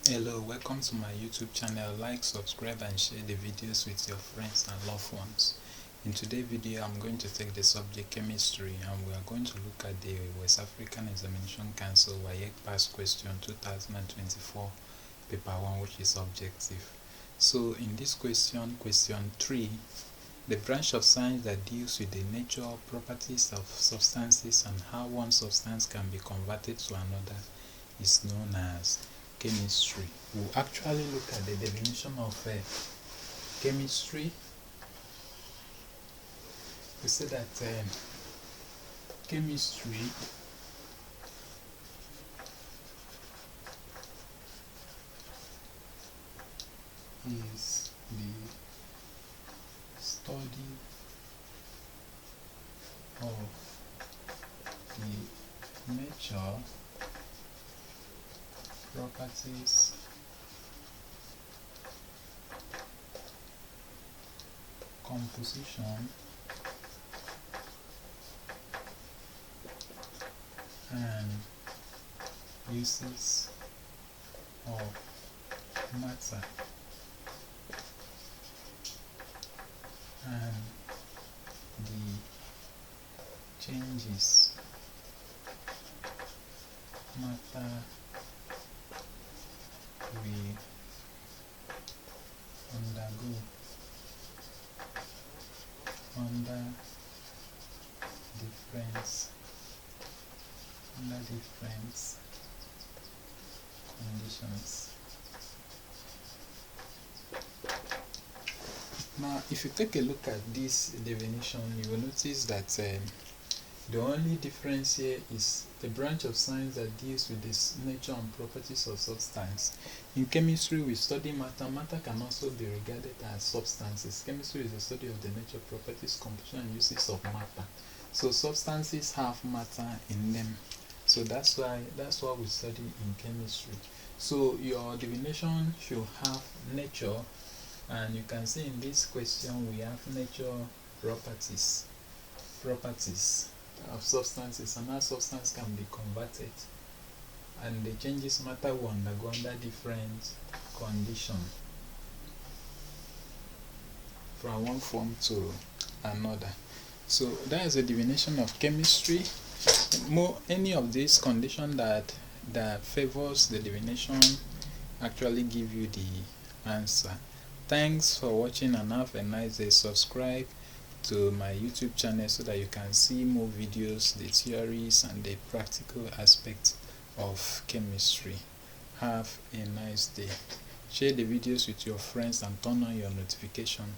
Hello, welcome to my YouTube channel. Like, subscribe and share the videos with your friends and loved ones. In today's video, I'm going to take the subject chemistry and we are going to look at the West African Examination Council WAEC Past Question 2024 Paper 1, which is objective. So in this question 3, the branch of science that deals with the nature, properties of substances and how one substance can be converted to another is known as chemistry. We'll actually look at the definition of chemistry. We say that chemistry is the study of the nature, properties, composition, and uses of matter, and the changes matter we undergo under different conditions. Now, if you take a look at this definition, you will notice that the only difference here is the branch of science that deals with the nature and properties of substance. In chemistry, we study matter. Matter can also be regarded as substances. Chemistry is the study of the nature, properties, composition, and uses of matter. So substances have matter in them. So that's what we study in chemistry. So your definition should have nature, and you can see in this question we have nature, properties of substances, and how substance can be converted, and the changes matter will undergo under different conditions from one form to another. So that is the definition of chemistry. Any of these conditions that favors the definition actually give you the answer. Thanks for watching and have a nice day. Subscribe to my YouTube channel so that you can see more videos, the theories and the practical aspects of chemistry. Have a nice day. Share the videos with your friends and turn on your notification.